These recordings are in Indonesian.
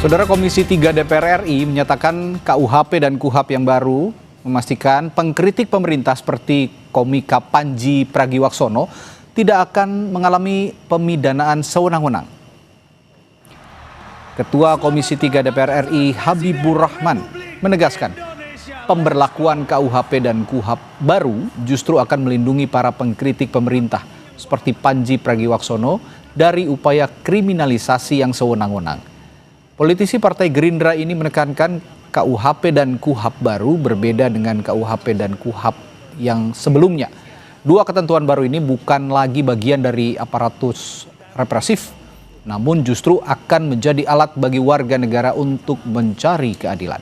Saudara Komisi 3 DPR RI menyatakan KUHP dan KUHAP yang baru memastikan pengkritik pemerintah seperti komika Panji Pragiwaksono tidak akan mengalami pemidanaan sewenang-wenang. Ketua Komisi 3 DPR RI Habibur Rahman menegaskan pemberlakuan KUHP dan KUHAP baru justru akan melindungi para pengkritik pemerintah seperti Panji Pragiwaksono dari upaya kriminalisasi yang sewenang-wenang. Politisi Partai Gerindra ini menekankan KUHP dan KUHAP baru berbeda dengan KUHP dan KUHAP yang sebelumnya. Dua ketentuan baru ini bukan lagi bagian dari aparatus represif, namun justru akan menjadi alat bagi warga negara untuk mencari keadilan.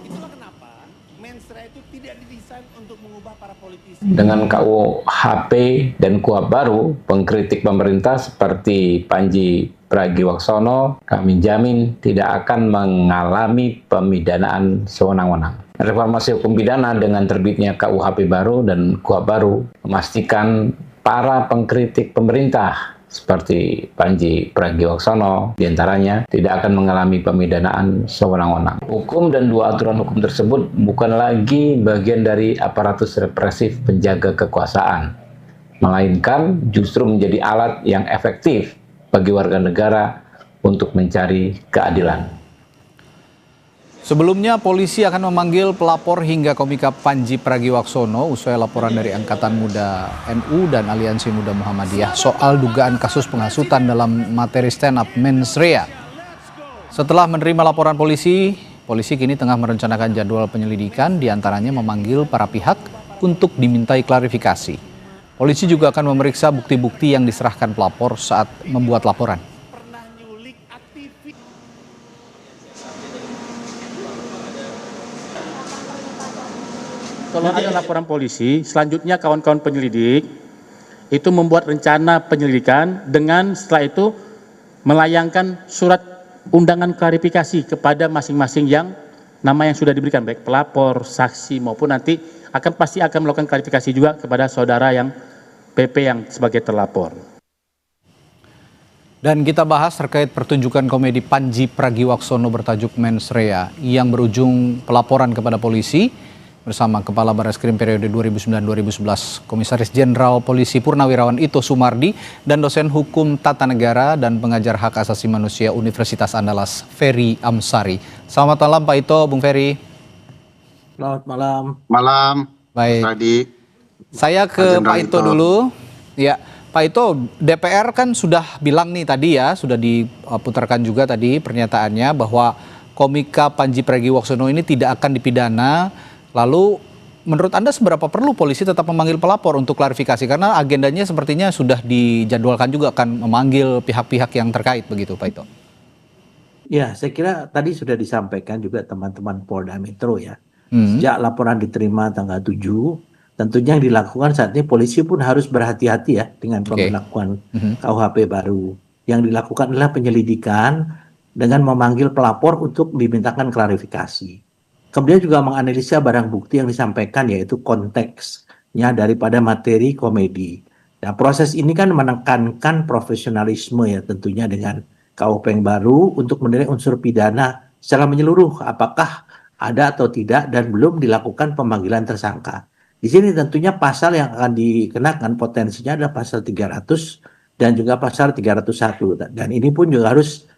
Itulah kenapa Mensra itu tidak didesain untuk mengubah para politisi. Dengan KUHP dan KUHAP baru, pengkritik pemerintah seperti Panji Pragiwaksono, kami jamin tidak akan mengalami pemidanaan sewenang-wenang. Reformasi hukum pidana dengan terbitnya KUHP baru dan KUHAP baru memastikan para pengkritik pemerintah seperti Panji Pragiwaksono diantaranya tidak akan mengalami pemidanaan sewenang-wenang. Hukum dan dua aturan hukum tersebut bukan lagi bagian dari aparatus represif penjaga kekuasaan, melainkan justru menjadi alat yang efektif bagi warga negara untuk mencari keadilan. Sebelumnya, polisi akan memanggil pelapor hingga komika Panji Pragiwaksono usai laporan dari Angkatan Muda NU dan Aliansi Muda Muhammadiyah soal dugaan kasus penghasutan dalam materi stand-up Mensrea. Setelah menerima laporan polisi kini tengah merencanakan jadwal penyelidikan, diantaranya memanggil para pihak untuk dimintai klarifikasi. Polisi juga akan memeriksa bukti-bukti yang diserahkan pelapor saat membuat laporan. Kalau ada laporan polisi, selanjutnya kawan-kawan penyelidik itu membuat rencana penyelidikan dengan setelah itu melayangkan surat undangan klarifikasi kepada masing-masing yang nama yang sudah diberikan, baik pelapor, saksi maupun nanti pasti akan melakukan klarifikasi juga kepada saudara yang PP yang sebagai terlapor. Dan kita bahas terkait pertunjukan komedi Panji Pragiwaksono bertajuk Mensrea yang berujung pelaporan kepada polisi bersama Kepala Barreskrim periode 2009-2011, Komisaris Jenderal Polisi Purnawirawan Ito Sumardi dan dosen hukum tata negara dan pengajar hak asasi manusia Universitas Andalas Ferry Amsari. Selamat malam Pak Ito, Bung Ferry. Selamat malam. Malam. Baik. Tadi. Saya ke Pak Ito dulu. Ya, Pak Ito, DPR kan sudah bilang nih tadi ya, sudah diputarkan juga tadi pernyataannya bahwa komika Panji Pragiwaksono ini tidak akan dipidana. Lalu menurut Anda seberapa perlu polisi tetap memanggil pelapor untuk klarifikasi? Karena agendanya sepertinya sudah dijadwalkan juga akan memanggil pihak-pihak yang terkait begitu Pak Ito. Ya, saya kira tadi sudah disampaikan juga teman-teman Polda Metro ya. Sejak laporan diterima tanggal 7, tentunya yang dilakukan saat ini polisi pun harus berhati-hati ya dengan pemberlakuan KUHP baru. Yang dilakukan adalah penyelidikan dengan memanggil pelapor untuk dimintakan klarifikasi. Kemudian juga menganalisa barang bukti yang disampaikan yaitu konteksnya daripada materi komedi. Nah, proses ini kan menekankan profesionalisme ya tentunya dengan KUHP yang baru untuk menilai unsur pidana secara menyeluruh apakah ada atau tidak dan belum dilakukan pemanggilan tersangka. Di sini tentunya pasal yang akan dikenakan potensinya adalah pasal 300 dan juga pasal 301. Dan ini pun juga harus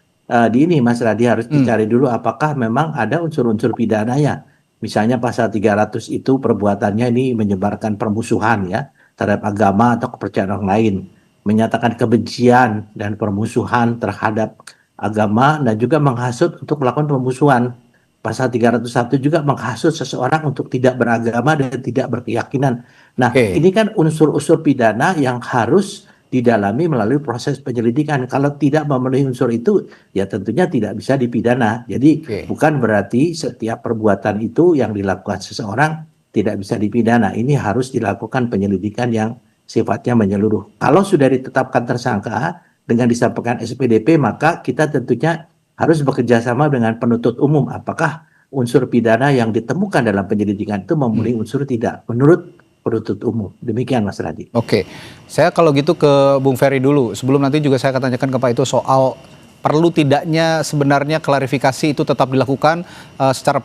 Mas Radi harus dicari dulu apakah memang ada unsur-unsur pidananya. Misalnya pasal 300 itu perbuatannya ini menyebarkan permusuhan ya terhadap agama atau kepercayaan orang lain, menyatakan kebencian dan permusuhan terhadap agama dan juga menghasut untuk melakukan permusuhan. Pasal 301 juga menghasut seseorang untuk tidak beragama dan tidak berkeyakinan. Nah, ini kan unsur-unsur pidana yang harus didalami melalui proses penyelidikan. Kalau tidak memenuhi unsur itu, ya tentunya tidak bisa dipidana. Jadi bukan berarti setiap perbuatan itu yang dilakukan seseorang tidak bisa dipidana. Ini harus dilakukan penyelidikan yang sifatnya menyeluruh. Kalau sudah ditetapkan tersangka dengan disampaikan SPDP, maka kita tentunya harus bekerja sama dengan penuntut umum. Apakah unsur pidana yang ditemukan dalam penyelidikan itu memenuhi unsur tidak? Menurut penuntut umum. Demikian Mas Radi. Oke, saya kalau gitu ke Bung Ferry dulu. Sebelum nanti juga saya akan tanyakan ke Pak itu soal Perlu tidaknya sebenarnya klarifikasi itu tetap dilakukan secara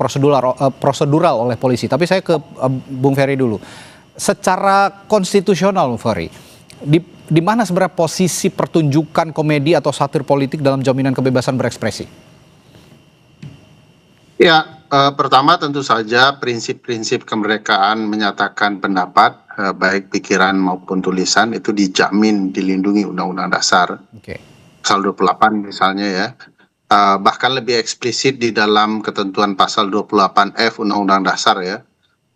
prosedural oleh polisi. Tapi saya ke Bung Ferry dulu. Secara konstitusional, Bung Ferry, di mana sebenarnya posisi pertunjukan komedi atau satir politik dalam jaminan kebebasan berekspresi? Ya, pertama tentu saja prinsip-prinsip kemerdekaan menyatakan pendapat, baik pikiran maupun tulisan, itu dijamin dilindungi Undang-Undang Dasar. Pasal 28 misalnya ya. Bahkan lebih eksplisit di dalam ketentuan pasal 28F Undang-Undang Dasar ya.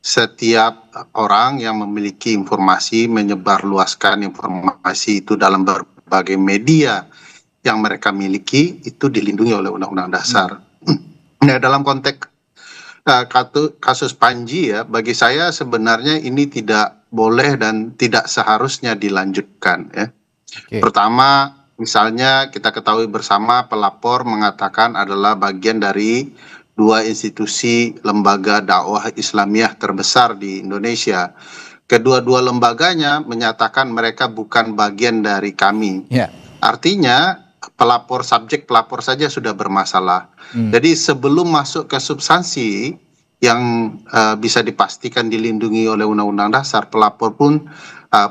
Setiap orang yang memiliki informasi, menyebarluaskan informasi itu dalam berbagai media yang mereka miliki, itu dilindungi oleh Undang-Undang Dasar. Nah, dalam konteks kasus Panji ya, bagi saya sebenarnya ini tidak boleh dan tidak seharusnya dilanjutkan ya. Pertama, misalnya kita ketahui bersama pelapor mengatakan adalah bagian dari dua institusi lembaga dakwah Islamiyah terbesar di Indonesia. Kedua-dua lembaganya menyatakan mereka bukan bagian dari kami. Artinya subjek pelapor saja sudah bermasalah. Jadi sebelum masuk ke substansi yang bisa dipastikan dilindungi oleh Undang-Undang Dasar, pelapor pun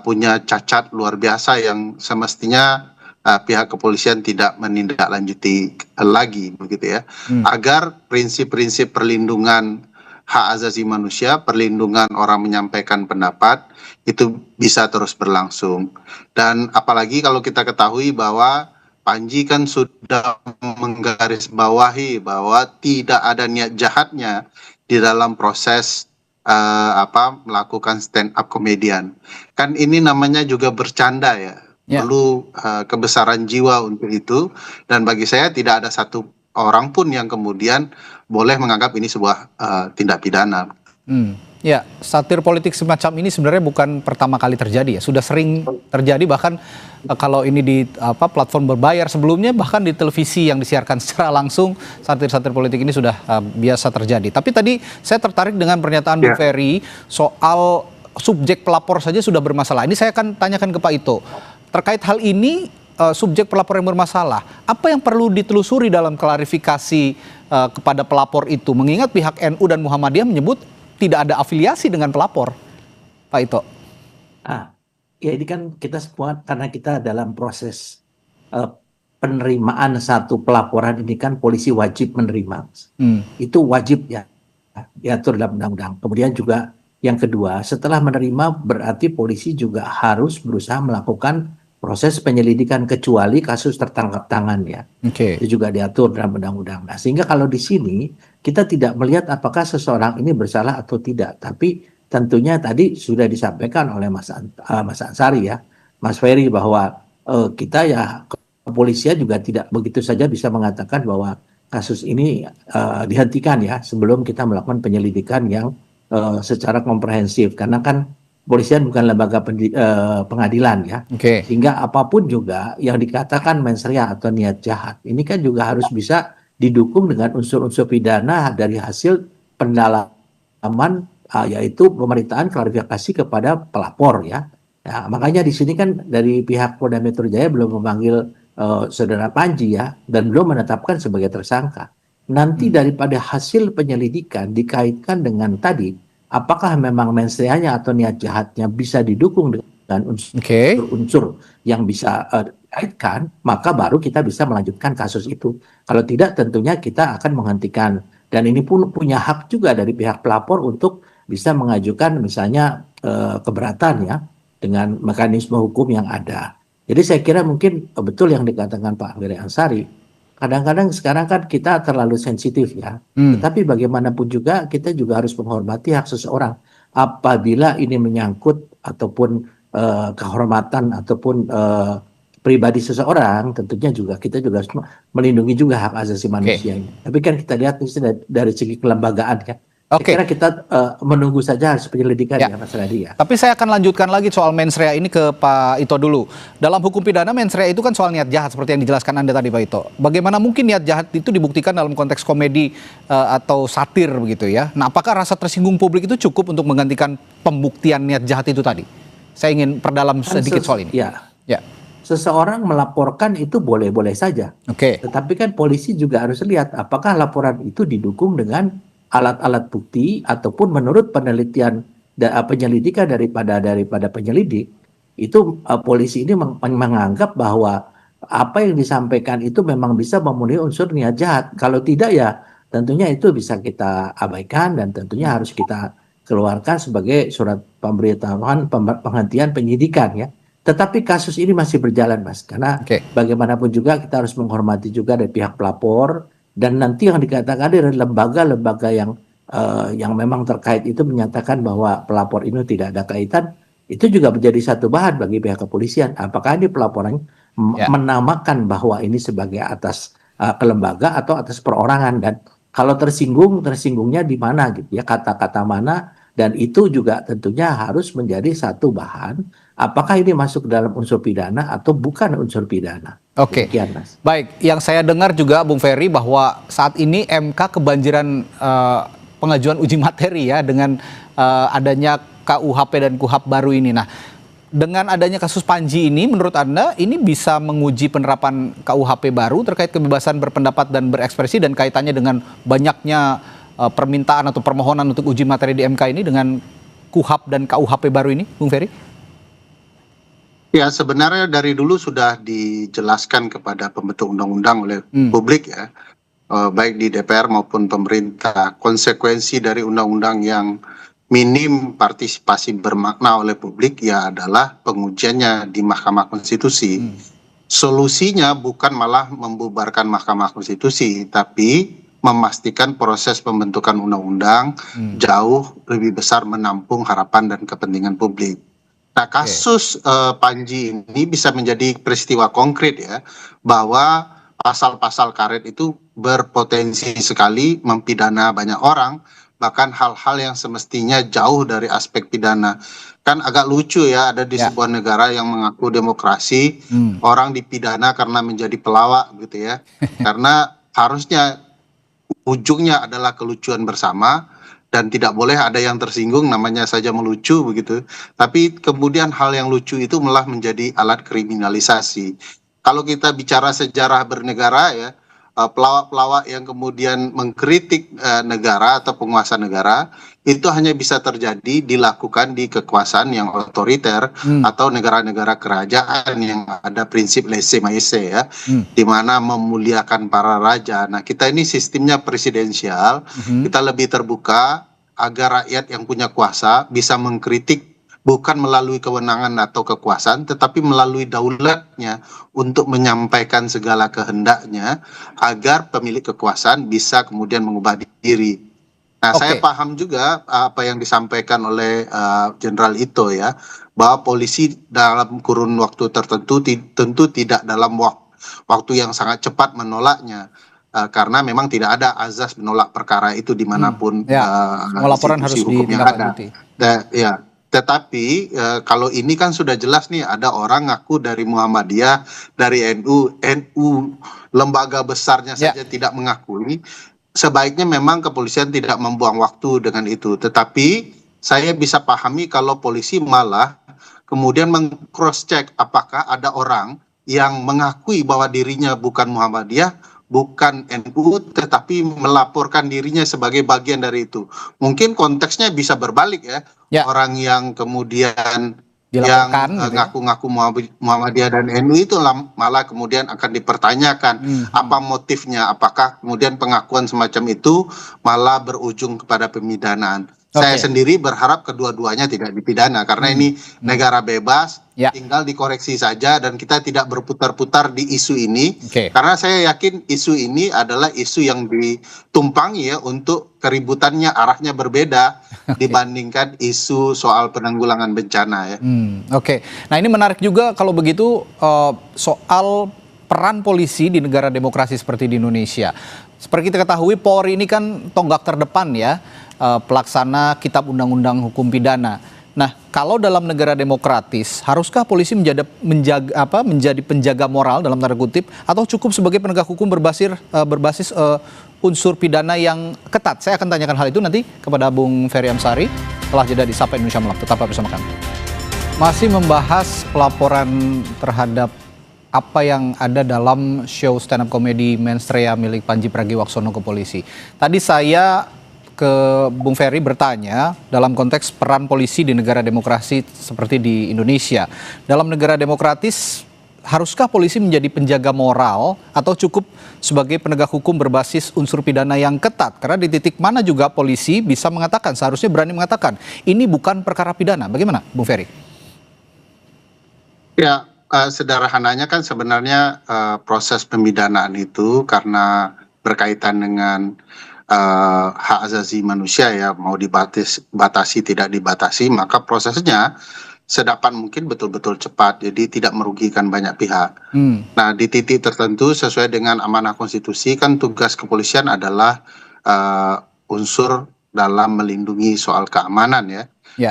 punya cacat luar biasa yang semestinya pihak kepolisian tidak menindaklanjuti lagi, begitu ya, agar prinsip-prinsip perlindungan hak asasi manusia, perlindungan orang menyampaikan pendapat itu bisa terus berlangsung. Dan apalagi kalau kita ketahui bahwa Panji kan sudah menggarisbawahi bahwa tidak ada niat jahatnya di dalam proses melakukan stand up komedian. Kan ini namanya juga bercanda ya. Perlu kebesaran jiwa untuk itu, dan bagi saya tidak ada satu orang pun yang kemudian boleh menganggap ini sebuah tindak pidana. Ya, satir politik semacam ini sebenarnya bukan pertama kali terjadi ya, sudah sering terjadi, bahkan kalau ini di platform berbayar sebelumnya, bahkan di televisi yang disiarkan secara langsung, satir-satir politik ini sudah biasa terjadi. Tapi tadi saya tertarik dengan pernyataan Bung Ferry soal subjek pelapor saja sudah bermasalah. Ini saya akan tanyakan ke Pak Ito. Terkait hal ini, subjek pelapor yang bermasalah, apa yang perlu ditelusuri dalam klarifikasi kepada pelapor itu? Mengingat pihak NU dan Muhammadiyah menyebut tidak ada afiliasi dengan pelapor, Pak Ito. Ya ini kan kita semua, karena kita dalam proses penerimaan satu pelaporan ini kan polisi wajib menerima. Itu wajib ya, diatur dalam undang-undang. Kemudian juga yang kedua, setelah menerima berarti polisi juga harus berusaha melakukan proses penyelidikan kecuali kasus tertangkap tangan ya. Itu juga diatur dalam undang-undang. Nah, sehingga kalau di sini kita tidak melihat apakah seseorang ini bersalah atau tidak, tapi tentunya tadi sudah disampaikan oleh Mas Ansari ya, Mas Ferry, bahwa kita ya kepolisian juga tidak begitu saja bisa mengatakan bahwa kasus ini dihentikan ya sebelum kita melakukan penyelidikan yang secara komprehensif, karena kan kepolisian bukan lembaga pengadilan ya, sehingga apapun juga yang dikatakan mens rea atau niat jahat ini kan juga harus bisa didukung dengan unsur-unsur pidana dari hasil pendalaman, yaitu pemeriksaan klarifikasi kepada pelapor ya. Nah, makanya di sini kan dari pihak Polda Metro Jaya belum memanggil saudara Panji ya, dan belum menetapkan sebagai tersangka. Nanti daripada hasil penyelidikan dikaitkan dengan tadi, apakah memang mens rea-nya atau niat jahatnya bisa didukung dengan unsur-unsur yang bisa dikaitkan, maka baru kita bisa melanjutkan kasus itu. Kalau tidak, tentunya kita akan menghentikan. Dan ini pun punya hak juga dari pihak pelapor untuk bisa mengajukan misalnya keberatan ya, dengan mekanisme hukum yang ada. Jadi saya kira mungkin betul yang dikatakan Pak Ferry Ansari. Kadang-kadang sekarang kan kita terlalu sensitif ya, tetapi bagaimanapun juga kita juga harus menghormati hak seseorang. Apabila ini menyangkut ataupun kehormatan ataupun pribadi seseorang, tentunya juga kita juga harus melindungi juga hak asasi manusia ini. Tapi kan kita lihat dari segi kelembagaan kan. Saya kira kita menunggu saja hasil penyelidikan ya Mas Radi ya. Tapi saya akan lanjutkan lagi soal mens rea ini ke Pak Ito dulu. Dalam hukum pidana mens rea itu kan soal niat jahat seperti yang dijelaskan Anda tadi Pak Ito. Bagaimana mungkin niat jahat itu dibuktikan dalam konteks komedi atau satir begitu ya. Nah, apakah rasa tersinggung publik itu cukup untuk menggantikan pembuktian niat jahat itu tadi? Saya ingin perdalam sedikit soal ini. Ya. seseorang melaporkan itu boleh-boleh saja. Tetapi kan polisi juga harus lihat apakah laporan itu didukung dengan alat-alat bukti ataupun menurut penelitian penyelidikan daripada penyelidik itu polisi ini menganggap bahwa apa yang disampaikan itu memang bisa memenuhi unsur niat jahat. Kalau tidak ya tentunya itu bisa kita abaikan dan tentunya harus kita keluarkan sebagai surat pemberitahuan penghentian penyidikan ya. Tetapi kasus ini masih berjalan, Mas, karena bagaimanapun juga kita harus menghormati juga dari pihak pelapor dan nanti yang dikatakan dari lembaga-lembaga yang memang terkait itu menyatakan bahwa pelapor ini tidak ada kaitan, itu juga menjadi satu bahan bagi pihak kepolisian. Apakah ini pelaporan menamakan bahwa ini sebagai atas kelembaga atau atas perorangan dan kalau tersinggungnya di mana gitu ya, kata-kata mana, dan itu juga tentunya harus menjadi satu bahan apakah ini masuk dalam unsur pidana atau bukan unsur pidana. Demikian, Mas. Baik, yang saya dengar juga Bung Ferry bahwa saat ini MK kebanjiran pengajuan uji materi ya dengan adanya KUHP dan KUHAP baru ini. Nah, dengan adanya kasus Panji ini, menurut Anda ini bisa menguji penerapan KUHP baru terkait kebebasan berpendapat dan berekspresi dan kaitannya dengan banyaknya permintaan atau permohonan untuk uji materi di MK ini dengan KUHAP dan KUHP baru ini, Bung Ferry? Ya, sebenarnya dari dulu sudah dijelaskan kepada pembentuk undang-undang oleh publik ya, baik di DPR maupun pemerintah, konsekuensi dari undang-undang yang minim partisipasi bermakna oleh publik ya adalah pengujiannya di Mahkamah Konstitusi. Solusinya bukan malah membubarkan Mahkamah Konstitusi, tapi memastikan proses pembentukan undang-undang jauh lebih besar menampung harapan dan kepentingan publik. Nah, kasus Panji ini bisa menjadi peristiwa konkret ya, bahwa pasal-pasal karet itu berpotensi sekali mempidana banyak orang, bahkan hal-hal yang semestinya jauh dari aspek pidana. Kan agak lucu ya, ada di sebuah negara yang mengaku demokrasi, orang dipidana karena menjadi pelawak gitu ya. Karena harusnya ujungnya adalah kelucuan bersama, dan tidak boleh ada yang tersinggung, namanya saja melucu begitu. Tapi kemudian hal yang lucu itu malah menjadi alat kriminalisasi. Kalau kita bicara sejarah bernegara ya, pelawak-pelawak yang kemudian mengkritik negara atau penguasa negara itu hanya bisa terjadi dilakukan di kekuasaan yang otoriter atau negara-negara kerajaan yang ada prinsip laissez-faire ya, di mana memuliakan para raja. Nah, kita ini sistemnya presidensial, kita lebih terbuka agar rakyat yang punya kuasa bisa mengkritik bukan melalui kewenangan atau kekuasaan, tetapi melalui daulatnya untuk menyampaikan segala kehendaknya agar pemilik kekuasaan bisa kemudian mengubah diri. Nah, saya paham juga apa yang disampaikan oleh Jenderal Ito ya, bahwa polisi dalam kurun waktu tertentu tentu tidak dalam waktu yang sangat cepat menolaknya. Karena memang tidak ada azas menolak perkara itu dimanapun laporan harus hukum yang ada. Ya. Tetapi kalau ini kan sudah jelas nih, ada orang ngaku dari Muhammadiyah, dari NU lembaga besarnya saja tidak mengakui. Sebaiknya memang kepolisian tidak membuang waktu dengan itu. Tetapi saya bisa pahami kalau polisi malah kemudian meng-cross check apakah ada orang yang mengakui bahwa dirinya bukan Muhammadiyah, bukan NU, tetapi melaporkan dirinya sebagai bagian dari itu. Mungkin konteksnya bisa berbalik ya. Orang yang kemudian dilaporkan, yang ngaku-ngaku Muhammadiyah dan NU itu malah kemudian akan dipertanyakan apa motifnya, apakah kemudian pengakuan semacam itu malah berujung kepada pemidanaan. Saya sendiri berharap kedua-duanya tidak dipidana karena ini negara bebas, tinggal dikoreksi saja dan kita tidak berputar-putar di isu ini. Karena saya yakin isu ini adalah isu yang ditumpangi ya untuk keributannya arahnya berbeda dibandingkan isu soal penanggulangan bencana ya. Nah, ini menarik juga kalau begitu soal peran polisi di negara demokrasi seperti di Indonesia. Seperti kita ketahui, Polri ini kan tonggak terdepan ya, pelaksana kitab undang-undang hukum pidana. Nah, kalau dalam negara demokratis, haruskah polisi menjadi penjaga moral dalam tanda kutip, atau cukup sebagai penegak hukum berbasis unsur pidana yang ketat? Saya akan tanyakan hal itu nanti kepada Bung Ferry Amsari setelah jeda di Sapa Indonesia Malam. Tetaplah bersama kami. Masih membahas pelaporan terhadap apa yang ada dalam show stand up comedy Menstrea milik Panji Pragiwaksono ke polisi. Tadi saya ke Bung Ferry bertanya dalam konteks peran polisi di negara demokrasi seperti di Indonesia. Dalam negara demokratis, haruskah polisi menjadi penjaga moral atau cukup sebagai penegak hukum berbasis unsur pidana yang ketat? Karena di titik mana juga polisi bisa mengatakan, seharusnya berani mengatakan, ini bukan perkara pidana. Bagaimana, Bung Ferry? Ya, sederhananya kan sebenarnya proses pemidanaan itu karena berkaitan dengan hak asasi manusia ya, mau dibatasi tidak dibatasi, maka prosesnya sedapat mungkin betul-betul cepat, jadi tidak merugikan banyak pihak. Nah, di titik tertentu sesuai dengan amanah konstitusi kan tugas kepolisian adalah unsur dalam melindungi soal keamanan ya.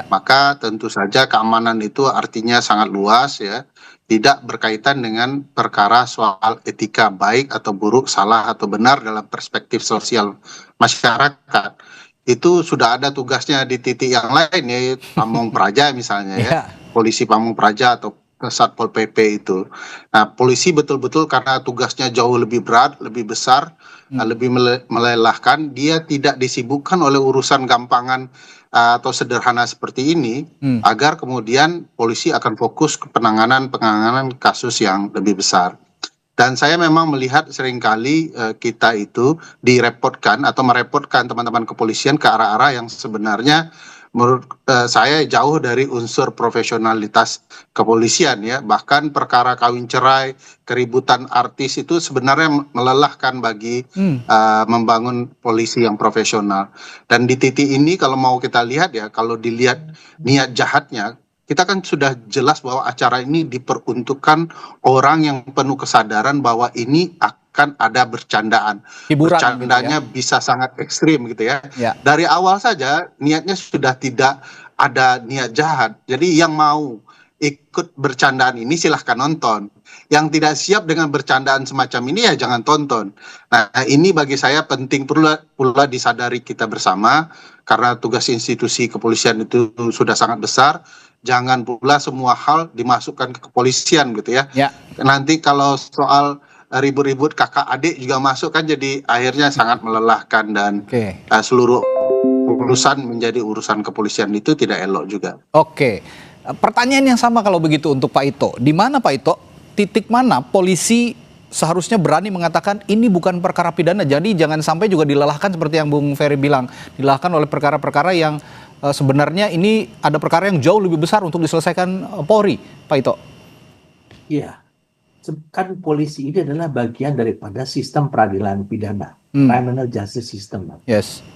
Maka tentu saja keamanan itu artinya sangat luas ya, tidak berkaitan dengan perkara soal etika baik atau buruk, salah atau benar dalam perspektif sosial masyarakat. Itu sudah ada tugasnya di titik yang lain ya, Pamong Praja misalnya ya, polisi Pamong Praja atau Satpol PP itu. Nah, polisi betul-betul karena tugasnya jauh lebih berat, lebih besar, lebih melelahkan, dia tidak disibukkan oleh urusan gampangan atau sederhana seperti ini, agar kemudian polisi akan fokus ke penanganan kasus yang lebih besar. Dan saya memang melihat seringkali kita itu direpotkan atau merepotkan teman-teman kepolisian ke arah-arah yang sebenarnya menurut saya jauh dari unsur profesionalitas kepolisian ya. Bahkan perkara kawin cerai, keributan artis itu sebenarnya melelahkan bagi membangun polisi yang profesional. Dan di titik ini kalau mau kita lihat ya, kalau dilihat niat jahatnya, kita kan sudah jelas bahwa acara ini diperuntukkan orang yang penuh kesadaran bahwa ini akan ada bercandaan. Bercandanya gitu ya, bisa sangat ekstrim gitu ya. Dari awal saja niatnya sudah tidak ada niat jahat. Jadi yang mau ikut bercandaan ini silahkan nonton. Yang tidak siap dengan bercandaan semacam ini ya jangan tonton. Nah, ini bagi saya penting pula disadari kita bersama, karena tugas institusi kepolisian itu sudah sangat besar. Jangan pula semua hal dimasukkan ke kepolisian gitu ya. Nanti kalau soal ribut-ribut kakak adik juga masuk kan, jadi akhirnya sangat melelahkan dan seluruh urusan menjadi urusan kepolisian itu tidak elok juga. Pertanyaan yang sama kalau begitu untuk Pak Ito. Di mana Pak Ito, titik mana polisi seharusnya berani mengatakan ini bukan perkara pidana, jadi jangan sampai juga dilelahkan seperti yang Bung Ferry bilang, dilelahkan oleh perkara-perkara yang sebenarnya ini ada perkara yang jauh lebih besar untuk diselesaikan Polri, Pak Ito. Iya, kan polisi ini adalah bagian daripada sistem peradilan pidana, criminal justice system.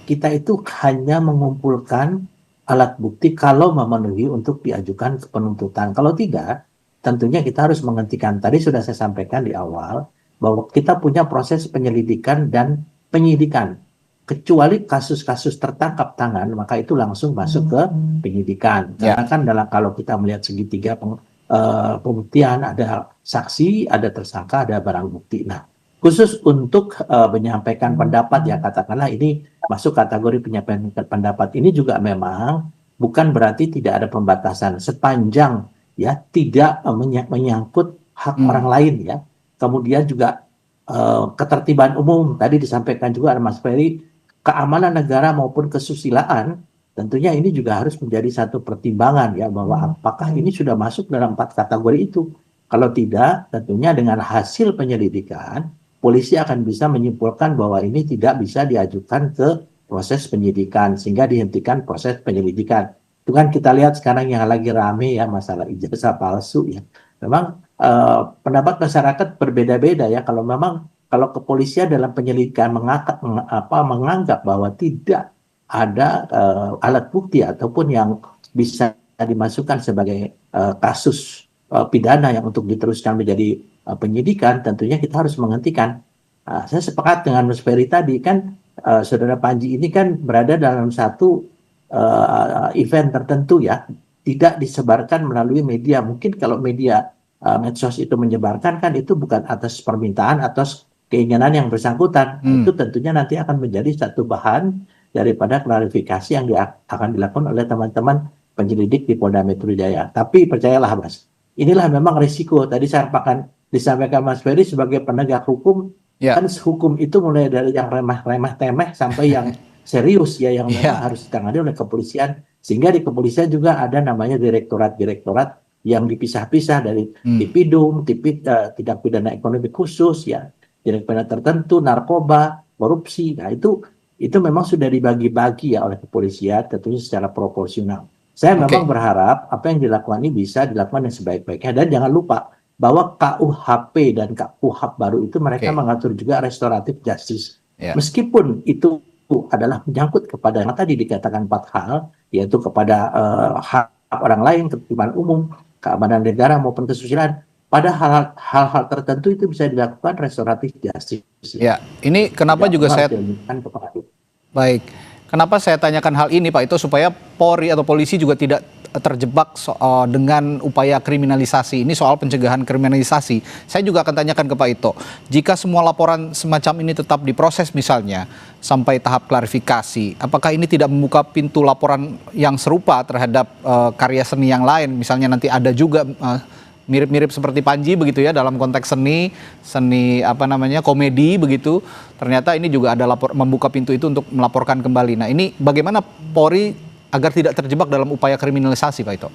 Kita itu hanya mengumpulkan alat bukti kalau memenuhi untuk diajukan ke penuntutan. Kalau tidak, tentunya kita harus menghentikan. Tadi sudah saya sampaikan di awal bahwa kita punya proses penyelidikan dan penyidikan. Kecuali kasus-kasus tertangkap tangan, maka itu langsung masuk ke penyidikan. Karena kan kalau kita melihat segitiga pembuktian, ada saksi, ada tersangka, ada barang bukti. Nah, khusus untuk menyampaikan pendapat ya, katakanlah ini masuk kategori penyampaian pendapat, ini juga memang bukan berarti tidak ada pembatasan sepanjang ya tidak menyangkut hak orang lain ya. Kemudian juga ketertiban umum, tadi disampaikan juga Mas Ferry, keamanan negara maupun kesusilaan, tentunya ini juga harus menjadi satu pertimbangan ya, bahwa apakah ini sudah masuk dalam 4 kategori itu. Kalau tidak, tentunya dengan hasil penyelidikan, polisi akan bisa menyimpulkan bahwa ini tidak bisa diajukan ke proses penyidikan, sehingga dihentikan proses penyelidikan. Itu kan kita lihat sekarang yang lagi rame ya, masalah ijazah palsu ya. Memang pendapat masyarakat berbeda-beda ya. Kalau kepolisian dalam penyelidikan menganggap bahwa tidak ada alat bukti ataupun yang bisa dimasukkan sebagai kasus pidana yang untuk diteruskan menjadi penyidikan, tentunya kita harus menghentikan. Saya sepakat dengan Mas Ferry tadi kan, Saudara Panji ini kan berada dalam satu event tertentu ya, tidak disebarkan melalui media. Mungkin kalau media medsos itu menyebarkan kan itu bukan atas permintaan, atas keinginan yang bersangkutan. Itu tentunya nanti akan menjadi satu bahan daripada klarifikasi yang akan dilakukan oleh teman-teman penyelidik di Polda Metro Jaya. Tapi percayalah Mas, inilah memang risiko. Tadi saya disampaikan Mas Ferry sebagai penegak hukum, kan hukum itu mulai dari yang remeh-remeh temeh sampai yang serius ya, yang memang harus ditangani oleh kepolisian. Sehingga di kepolisian juga ada namanya direktorat-direktorat yang dipisah-pisah dari Tipidum, tindak pidana ekonomi khusus ya, tindak pidana tertentu, narkoba, korupsi. Nah itu memang sudah dibagi-bagi ya oleh kepolisian, tentunya secara proporsional. Saya memang berharap apa yang dilakukan ini bisa dilakukan yang sebaik-baiknya, dan jangan lupa bahwa KUHP dan KUHP baru itu mereka mengatur juga restoratif justice. Meskipun itu adalah menyangkut kepada yang tadi dikatakan 4 hal, yaitu kepada hak orang lain, ketertiban umum, keamanan negara maupun kesusilaan. Pada hal-hal tertentu itu bisa dilakukan restoratif justice. Ya, ini kenapa juga saya baik. Kenapa saya tanyakan hal ini, Pak Ito, supaya Polri atau polisi juga tidak terjebak dengan upaya kriminalisasi. Ini soal pencegahan kriminalisasi. Saya juga akan tanyakan ke Pak Ito, jika semua laporan semacam ini tetap diproses misalnya sampai tahap klarifikasi, apakah ini tidak membuka pintu laporan yang serupa terhadap karya seni yang lain? Misalnya nanti ada juga mirip-mirip seperti Panji begitu ya, dalam konteks seni apa namanya, komedi begitu. Ternyata ini juga ada membuka pintu itu untuk melaporkan kembali. Nah, ini bagaimana Polri agar tidak terjebak dalam upaya kriminalisasi, Pak Ito?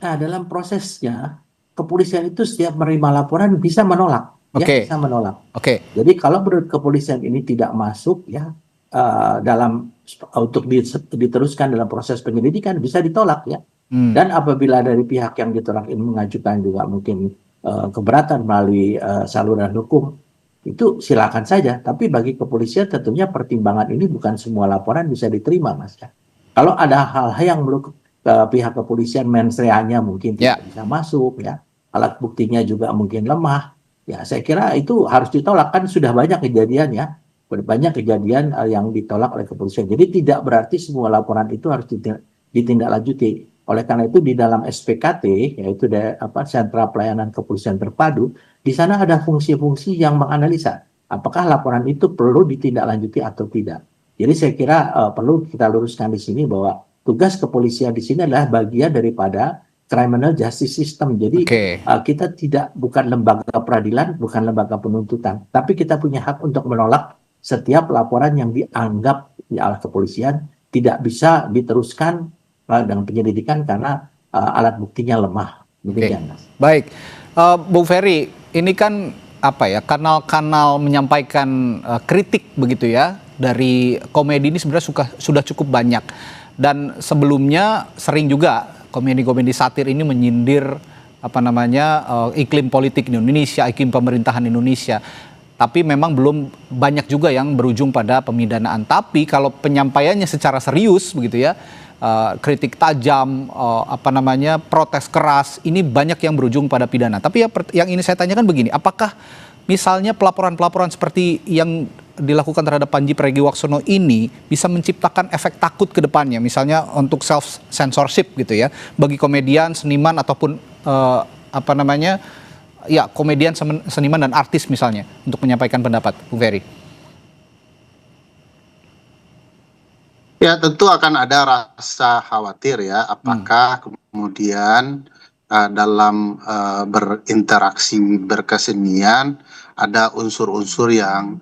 Nah, dalam prosesnya kepolisian itu setiap menerima laporan bisa menolak, ya, bisa menolak. Jadi kalau menurut kepolisian ini tidak masuk ya untuk diteruskan dalam proses penyelidikan, bisa ditolak ya. Dan apabila dari pihak yang ditolak ini mengajukan juga mungkin keberatan melalui saluran hukum, itu silakan saja. Tapi bagi kepolisian tentunya pertimbangan ini bukan semua laporan bisa diterima, Mas. Kalau ada hal-hal yang menurut pihak kepolisian mensreanya mungkin tidak bisa masuk, ya, alat buktinya juga mungkin lemah, ya saya kira itu harus ditolak. Kan sudah banyak kejadian ya, banyak kejadian yang ditolak oleh kepolisian. Jadi tidak berarti semua laporan itu harus ditindaklanjuti. Oleh karena itu di dalam SPKT, yaitu Sentra Pelayanan Kepolisian Terpadu, di sana ada fungsi-fungsi yang menganalisa apakah laporan itu perlu ditindaklanjuti atau tidak. Jadi saya kira perlu kita luruskan di sini bahwa tugas kepolisian di sini adalah bagian daripada criminal justice system. Jadi kita bukan lembaga peradilan, bukan lembaga penuntutan, tapi kita punya hak untuk menolak setiap laporan yang dianggap oleh kepolisian tidak bisa diteruskan dengan penyelidikan karena alat buktinya lemah. Baik, Bung Ferry, ini kan apa ya, kanal-kanal menyampaikan kritik begitu ya dari komedi ini sebenarnya sudah cukup banyak, dan sebelumnya sering juga komedi-komedi satir ini menyindir apa namanya iklim politik di Indonesia, iklim pemerintahan Indonesia. Tapi memang belum banyak juga yang berujung pada pemidanaan. Tapi kalau penyampaiannya secara serius begitu ya, kritik tajam, apa namanya, protes keras, ini banyak yang berujung pada pidana. Tapi yang ini saya tanyakan begini, apakah misalnya pelaporan-pelaporan seperti yang dilakukan terhadap Panji Pragiwaksono ini bisa menciptakan efek takut ke depannya, misalnya untuk self-censorship gitu ya, bagi komedian, seniman, ataupun apa namanya, ya komedian, seniman, dan artis misalnya, untuk menyampaikan pendapat, Bung Ferry? Ya, tentu akan ada rasa khawatir ya, apakah kemudian dalam berinteraksi berkesenian ada unsur-unsur yang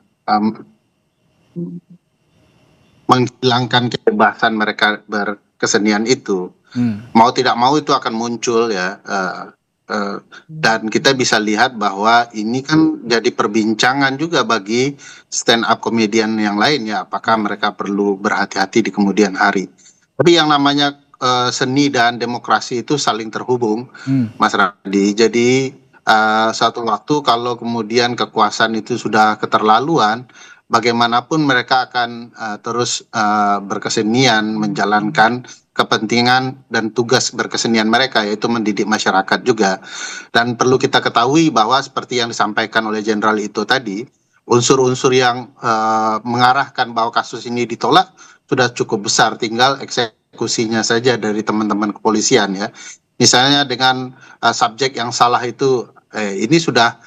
menghilangkan kebebasan mereka berkesenian itu. Mau tidak mau itu akan muncul ya, dan kita bisa lihat bahwa ini kan jadi perbincangan juga bagi stand up komedian yang lain ya, apakah mereka perlu berhati-hati di kemudian hari. Tapi yang namanya seni dan demokrasi itu saling terhubung, Mas Radi. Jadi suatu waktu kalau kemudian kekuasaan itu sudah keterlaluan, bagaimanapun mereka akan terus berkesenian, menjalankan kepentingan dan tugas berkesenian mereka, yaitu mendidik masyarakat juga. Dan perlu kita ketahui bahwa seperti yang disampaikan oleh Jenderal Ito tadi, unsur-unsur yang mengarahkan bahwa kasus ini ditolak sudah cukup besar, tinggal eksekusinya saja dari teman-teman kepolisian ya. Misalnya dengan subjek yang salah itu, ini sudah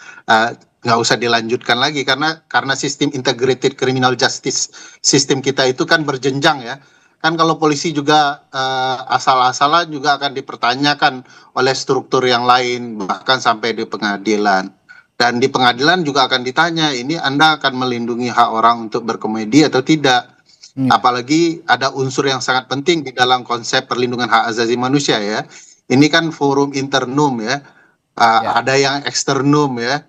nggak usah dilanjutkan lagi karena sistem integrated criminal justice sistem kita itu kan berjenjang ya. kan kalau polisi juga asal-asalan juga akan dipertanyakan oleh struktur yang lain, bahkan sampai di pengadilan. Dan di pengadilan juga akan ditanya, ini Anda akan melindungi hak orang untuk berkomedi atau tidak? Apalagi ada unsur yang sangat penting di dalam konsep perlindungan hak asasi manusia ya. Ini kan forum internum ya, ada yang eksternum ya.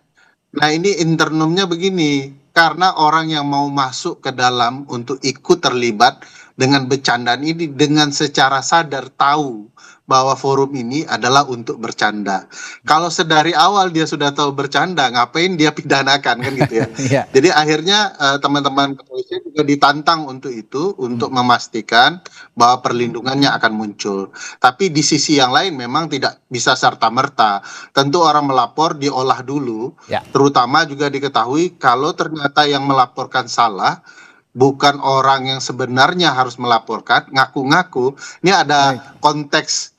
Nah ini internumnya begini, karena orang yang mau masuk ke dalam untuk ikut terlibat dengan bercandaan ini dengan secara sadar tahu bahwa forum ini adalah untuk bercanda. Kalau sedari awal dia sudah tahu bercanda, ngapain dia pidanakan kan gitu ya. Jadi akhirnya teman-teman kepolisian juga ditantang untuk itu, untuk memastikan bahwa perlindungannya akan muncul. Tapi di sisi yang lain memang tidak bisa serta-merta. Tentu orang melapor diolah dulu, terutama juga diketahui kalau ternyata yang melaporkan salah, bukan orang yang sebenarnya harus melaporkan, ngaku-ngaku, ini ada konteks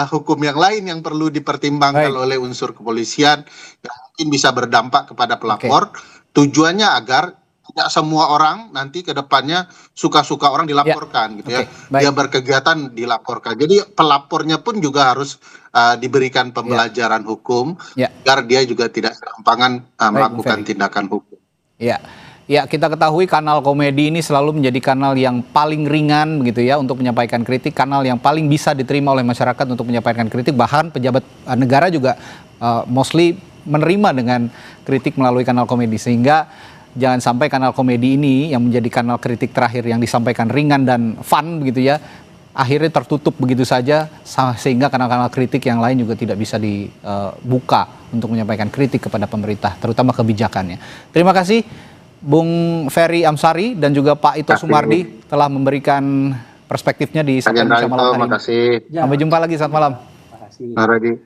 hukum yang lain yang perlu dipertimbangkan oleh unsur kepolisian yang mungkin bisa berdampak kepada pelapor. Tujuannya agar tidak semua orang nanti ke depannya suka-suka orang dilaporkan gitu ya. Dia berkegiatan dilaporkan. Jadi pelapornya pun juga harus diberikan pembelajaran hukum agar dia juga tidak serampangan melakukan tindakan hukum. Ya, kita ketahui kanal komedi ini selalu menjadi kanal yang paling ringan begitu ya untuk menyampaikan kritik, kanal yang paling bisa diterima oleh masyarakat untuk menyampaikan kritik, bahkan pejabat negara juga mostly menerima dengan kritik melalui kanal komedi, sehingga jangan sampai kanal komedi ini yang menjadi kanal kritik terakhir yang disampaikan ringan dan fun begitu ya, akhirnya tertutup begitu saja sehingga kanal-kanal kritik yang lain juga tidak bisa dibuka untuk menyampaikan kritik kepada pemerintah, terutama kebijakannya. Terima kasih Bung Ferry Amsari dan juga Pak Ito Sumardi telah memberikan perspektifnya di Sapa Indonesia malam hari ini. Terima kasih. Sampai jumpa lagi, selamat malam. Terima kasih.